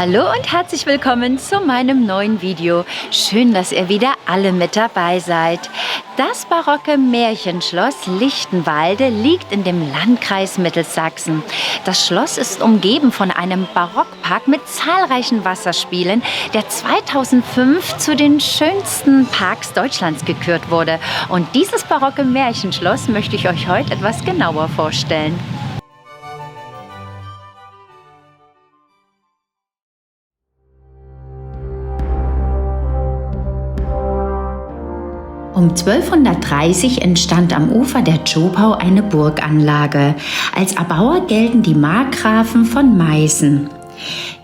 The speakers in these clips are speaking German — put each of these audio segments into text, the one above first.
Hallo und herzlich willkommen zu meinem neuen Video. Schön, dass ihr wieder alle mit dabei seid. Das barocke Märchenschloss Lichtenwalde liegt in dem Landkreis Mittelsachsen. Das Schloss ist umgeben von einem Barockpark mit zahlreichen Wasserspielen, der 2005 zu den schönsten Parks Deutschlands gekürt wurde. Und dieses barocke Märchenschloss möchte ich euch heute etwas genauer vorstellen. Um 1230 entstand am Ufer der Zschopau eine Burganlage. Als Erbauer gelten die Markgrafen von Meißen.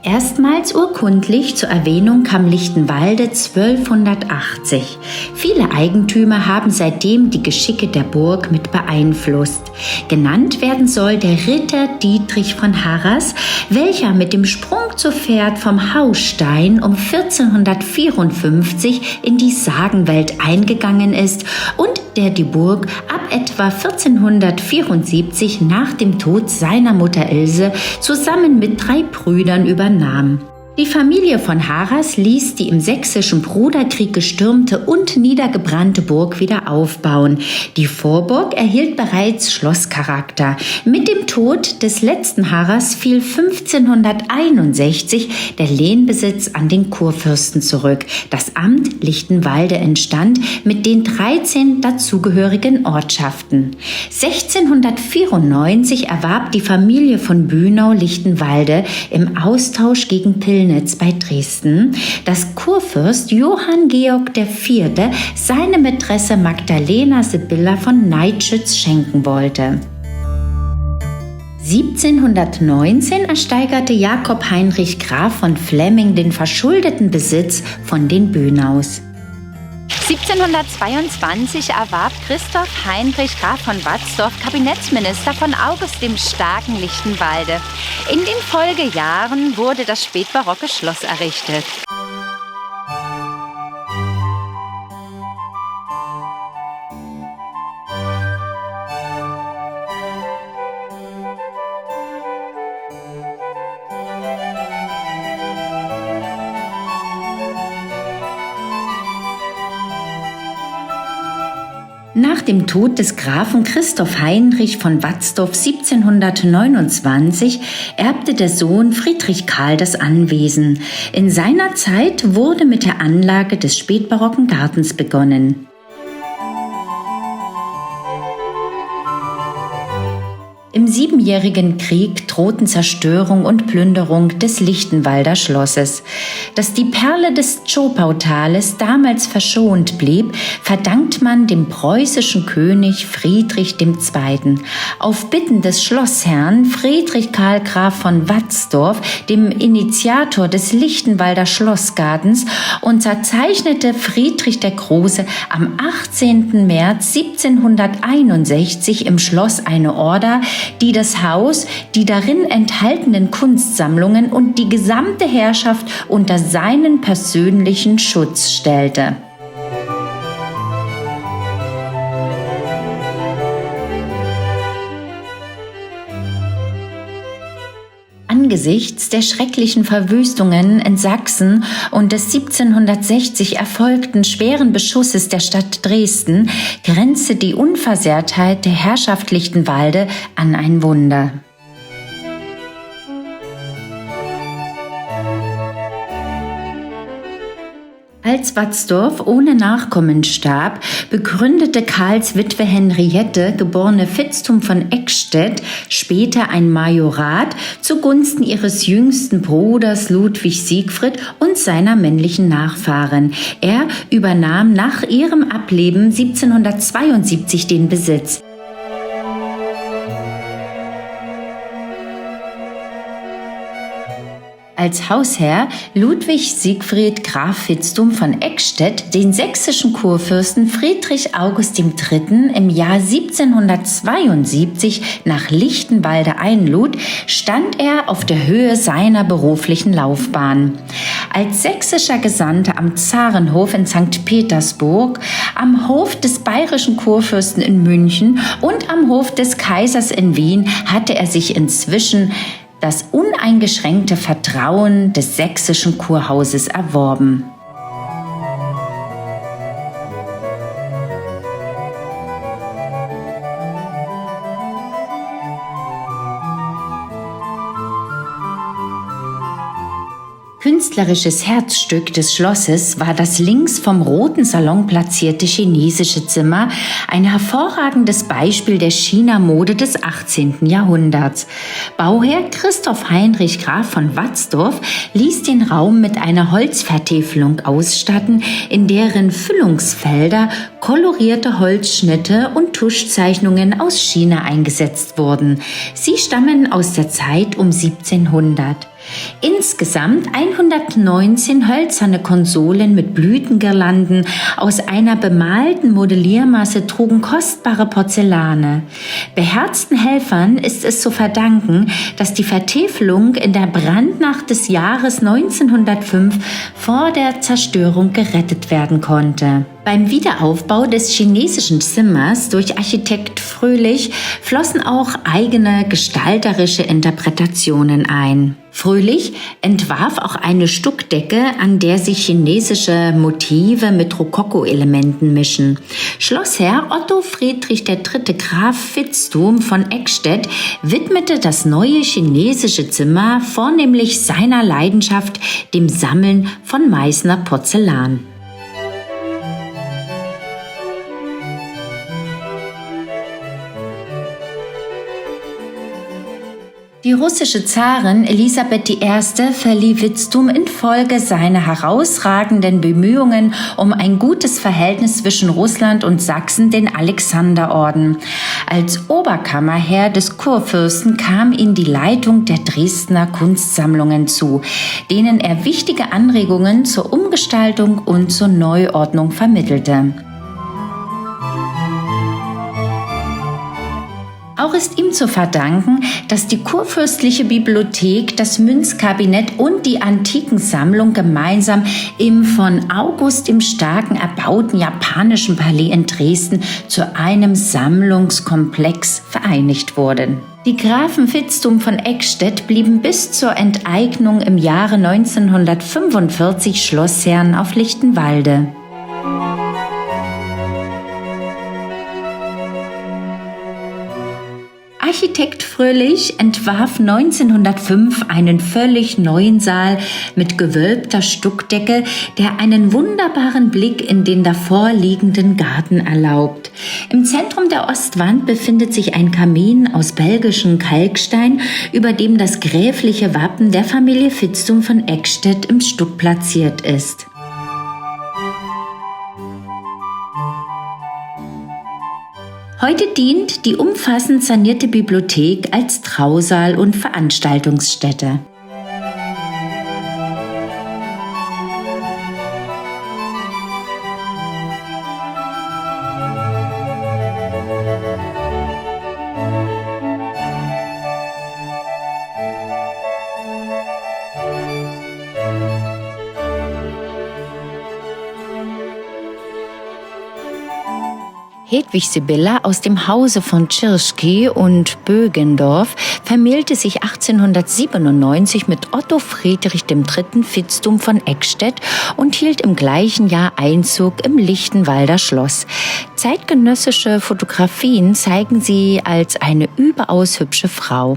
Erstmals urkundlich zur Erwähnung kam Lichtenwalde 1280. Viele Eigentümer haben seitdem die Geschicke der Burg mit beeinflusst. Genannt werden soll der Ritter Dietrich von Harras, welcher mit dem Sprung zu Pferd vom Hausstein um 1454 in die Sagenwelt eingegangen ist und der die Burg ab etwa 1474 nach dem Tod seiner Mutter Ilse zusammen mit 3 Brüdern übernahm. Die Familie von Harras ließ die im Sächsischen Bruderkrieg gestürmte und niedergebrannte Burg wieder aufbauen. Die Vorburg erhielt bereits Schlosscharakter. Mit dem Tod des letzten Harras fiel 1561 der Lehnbesitz an den Kurfürsten zurück. Das Amt Lichtenwalde entstand mit den 13 dazugehörigen Ortschaften. 1694 erwarb die Familie von Bünau Lichtenwalde im Austausch gegen Pillnitz bei Dresden, dass Kurfürst Johann Georg IV. Seine Mätresse Magdalena Sibylla von Neitschütz schenken wollte. 1719 ersteigerte Jakob Heinrich Graf von Flemming den verschuldeten Besitz von den Bünaus. 1722 erwarb Christoph Heinrich Graf von Watzdorf Kabinettsminister von August dem Starken Lichtenwalde. In den Folgejahren wurde das spätbarocke Schloss errichtet. Nach dem Tod des Grafen Christoph Heinrich von Watzdorf 1729 erbte der Sohn Friedrich Karl das Anwesen. In seiner Zeit wurde mit der Anlage des spätbarocken Gartens begonnen. Im Siebenjährigen Krieg drohten Zerstörung und Plünderung des Lichtenwalder Schlosses. Dass die Perle des Zschopau-Tales damals verschont blieb, verdankt man dem preußischen König Friedrich II. Auf Bitten des Schlossherrn Friedrich Karl Graf von Watzdorf, dem Initiator des Lichtenwalder Schlossgartens, unterzeichnete Friedrich der Große am 18. März 1761 im Schloss eine Order, die das Haus, die darin enthaltenen Kunstsammlungen und die gesamte Herrschaft unter seinen persönlichen Schutz stellte. Angesichts der schrecklichen Verwüstungen in Sachsen und des 1760 erfolgten schweren Beschusses der Stadt Dresden grenzte die Unversehrtheit der Herrschaft Lichtenwalde an ein Wunder. Als Watzdorf ohne Nachkommen starb, begründete Karls Witwe Henriette, geborene Vitzthum von Eckstedt, später ein Majorat zugunsten ihres jüngsten Bruders Ludwig Siegfried und seiner männlichen Nachfahren. Er übernahm nach ihrem Ableben 1772 den Besitz. Als Hausherr Ludwig Siegfried Graf Vitzthum von Eckstedt den sächsischen Kurfürsten Friedrich August III. Im Jahr 1772 nach Lichtenwalde einlud, stand er auf der Höhe seiner beruflichen Laufbahn. Als sächsischer Gesandter am Zarenhof in St. Petersburg, am Hof des bayerischen Kurfürsten in München und am Hof des Kaisers in Wien hatte er sich inzwischen das uneingeschränkte Vertrauen des sächsischen Kurhauses erworben. Künstlerisches Herzstück des Schlosses war das links vom roten Salon platzierte chinesische Zimmer, ein hervorragendes Beispiel der China-Mode des 18. Jahrhunderts. Bauherr Christoph Heinrich Graf von Watzdorf ließ den Raum mit einer Holzvertäfelung ausstatten, in deren Füllungsfelder kolorierte Holzschnitte und Tuschzeichnungen aus China eingesetzt wurden. Sie stammen aus der Zeit um 1700. Insgesamt 119 hölzerne Konsolen mit Blütengirlanden aus einer bemalten Modelliermasse trugen kostbare Porzellane. Beherzten Helfern ist es zu verdanken, dass die Vertäfelung in der Brandnacht des Jahres 1905 vor der Zerstörung gerettet werden konnte. Beim Wiederaufbau des chinesischen Zimmers durch Architekt Fröhlich flossen auch eigene gestalterische Interpretationen ein. Fröhlich entwarf auch eine Stuckdecke, an der sich chinesische Motive mit Rokoko-Elementen mischen. Schlossherr Otto Friedrich III. Graf Vitzthum von Eckstedt widmete das neue chinesische Zimmer vornehmlich seiner Leidenschaft, dem Sammeln von Meißner Porzellan. Die russische Zarin Elisabeth I. verlieh Vitzthum infolge seiner herausragenden Bemühungen um ein gutes Verhältnis zwischen Russland und Sachsen den Alexanderorden. Als Oberkammerherr des Kurfürsten kam ihm die Leitung der Dresdner Kunstsammlungen zu, denen er wichtige Anregungen zur Umgestaltung und zur Neuordnung vermittelte. Auch ist ihm zu verdanken, dass die kurfürstliche Bibliothek, das Münzkabinett und die Antikensammlung gemeinsam im von August dem Starken erbauten japanischen Palais in Dresden zu einem Sammlungskomplex vereinigt wurden. Die Grafen Vitzthum von Eckstedt blieben bis zur Enteignung im Jahre 1945 Schlossherren auf Lichtenwalde. Architekt Fröhlich entwarf 1905 einen völlig neuen Saal mit gewölbter Stuckdecke, der einen wunderbaren Blick in den davor liegenden Garten erlaubt. Im Zentrum der Ostwand befindet sich ein Kamin aus belgischem Kalkstein, über dem das gräfliche Wappen der Familie Vitzthum von Eckstedt im Stuck platziert ist. Heute dient die umfassend sanierte Bibliothek als Trausaal und Veranstaltungsstätte. Hedwig Sibylla aus dem Hause von Tschirschky und Bögendorf vermählte sich 1897 mit Otto Friedrich III. Vitzthum von Eckstedt und hielt im gleichen Jahr Einzug im Lichtenwalder Schloss. Zeitgenössische Fotografien zeigen sie als eine überaus hübsche Frau.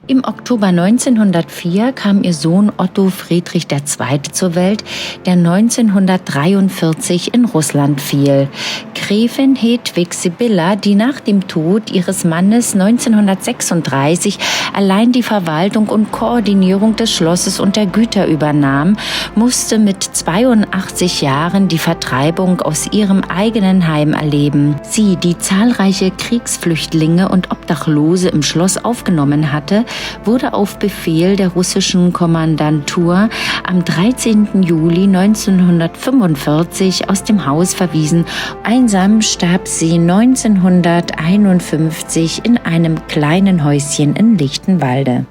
Im Oktober 1904 kam ihr Sohn Otto Friedrich II. Zur Welt, der 1943 in Russland fiel. Gräfin Hedwig Sibylla, die nach dem Tod ihres Mannes 1936 allein die Verwaltung und Koordinierung des Schlosses und der Güter übernahm, musste mit 82 Jahren die Vertreibung aus ihrem eigenen Heim erleben. Sie, die zahlreiche Kriegsflüchtlinge und Obdachlose im Schloss aufgenommen hatte, wurde auf Befehl der russischen Kommandantur am 13. Juli 1945 aus dem Haus verwiesen. Einsam starb sie 1951 in einem kleinen Häuschen in Lichtenwalde.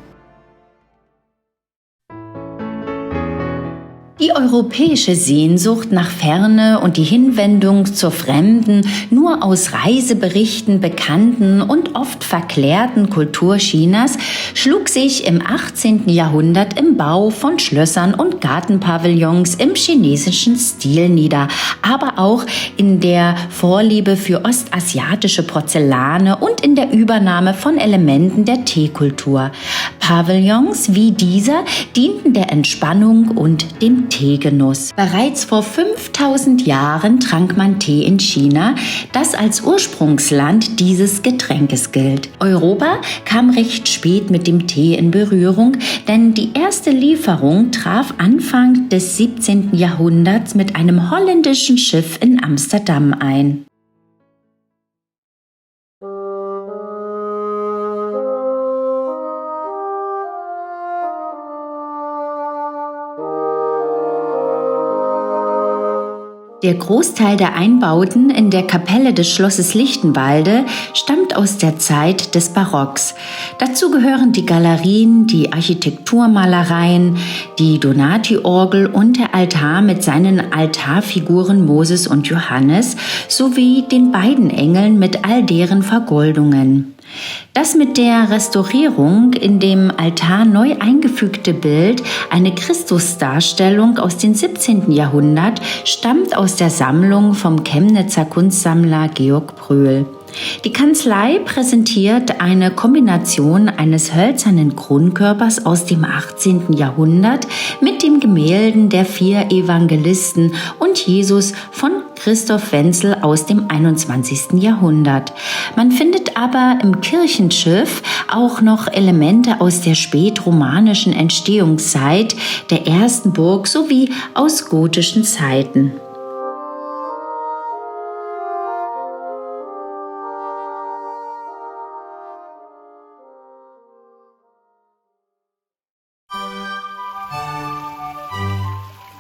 Die europäische Sehnsucht nach Ferne und die Hinwendung zur fremden, nur aus Reiseberichten bekannten und oft verklärten Kultur Chinas schlug sich im 18. Jahrhundert im Bau von Schlössern und Gartenpavillons im chinesischen Stil nieder, aber auch in der Vorliebe für ostasiatische Porzellane und in der Übernahme von Elementen der Teekultur. Pavillons wie dieser dienten der Entspannung und dem Teegenuss. Bereits vor 5000 Jahren trank man Tee in China, das als Ursprungsland dieses Getränkes gilt. Europa kam recht spät mit dem Tee in Berührung, denn die erste Lieferung traf Anfang des 17. Jahrhunderts mit einem holländischen Schiff in Amsterdam ein. Der Großteil der Einbauten in der Kapelle des Schlosses Lichtenwalde stammt aus der Zeit des Barocks. Dazu gehören die Galerien, die Architekturmalereien, die Donati-Orgel und der Altar mit seinen Altarfiguren Moses und Johannes sowie den beiden Engeln mit all deren Vergoldungen. Das mit der Restaurierung in dem Altar neu eingefügte Bild, eine Christusdarstellung aus dem 17. Jahrhundert, stammt aus der Sammlung vom Chemnitzer Kunstsammler Georg Brühl. Die Kanzlei präsentiert eine Kombination eines hölzernen Krunkörpers aus dem 18. Jahrhundert mit den Gemälden der 4 Evangelisten und Jesus von Christoph Wenzel aus dem 21. Jahrhundert. Man findet aber im Kirchenschiff auch noch Elemente aus der spätromanischen Entstehungszeit der ersten Burg sowie aus gotischen Zeiten.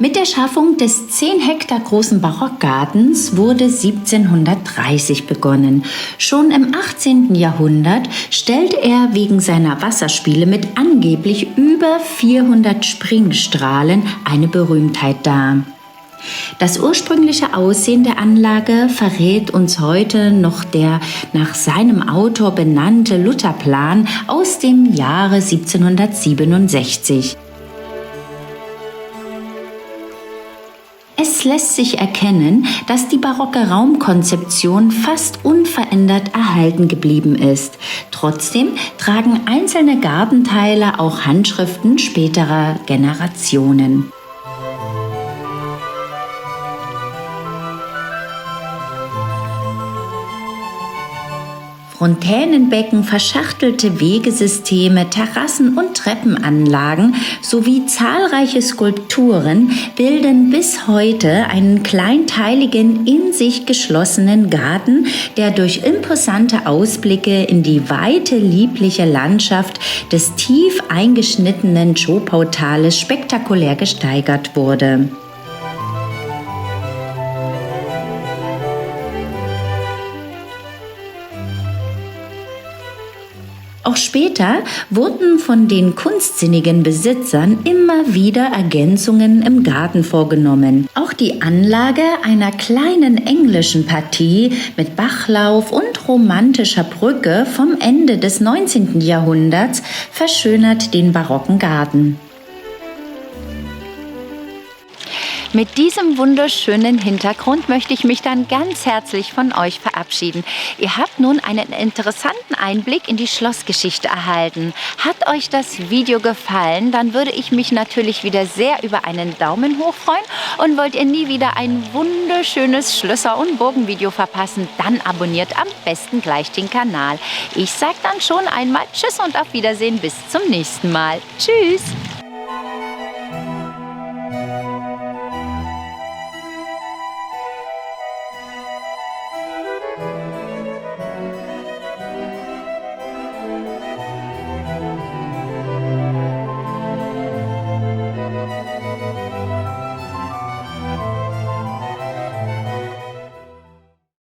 Mit der Schaffung des 10 Hektar großen Barockgartens wurde 1730 begonnen. Schon im 18. Jahrhundert stellte er wegen seiner Wasserspiele mit angeblich über 400 Springstrahlen eine Berühmtheit dar. Das ursprüngliche Aussehen der Anlage verrät uns heute noch der nach seinem Autor benannte Lutherplan aus dem Jahre 1767. Es lässt sich erkennen, dass die barocke Raumkonzeption fast unverändert erhalten geblieben ist. Trotzdem tragen einzelne Gartenteile auch Handschriften späterer Generationen. Fontänenbecken, verschachtelte Wegesysteme, Terrassen und Treppenanlagen sowie zahlreiche Skulpturen bilden bis heute einen kleinteiligen, in sich geschlossenen Garten, der durch imposante Ausblicke in die weite, liebliche Landschaft des tief eingeschnittenen Zschopau-Tales spektakulär gesteigert wurde. Auch später wurden von den kunstsinnigen Besitzern immer wieder Ergänzungen im Garten vorgenommen. Auch die Anlage einer kleinen englischen Partie mit Bachlauf und romantischer Brücke vom Ende des 19. Jahrhunderts verschönert den barocken Garten. Mit diesem wunderschönen Hintergrund möchte ich mich dann ganz herzlich von euch verabschieden. Ihr habt nun einen interessanten Einblick in die Schlossgeschichte erhalten. Hat euch das Video gefallen, dann würde ich mich natürlich wieder sehr über einen Daumen hoch freuen. Und wollt ihr nie wieder ein wunderschönes Schlösser- und Burgenvideo verpassen, dann abonniert am besten gleich den Kanal. Ich sage dann schon einmal Tschüss und auf Wiedersehen, bis zum nächsten Mal. Tschüss!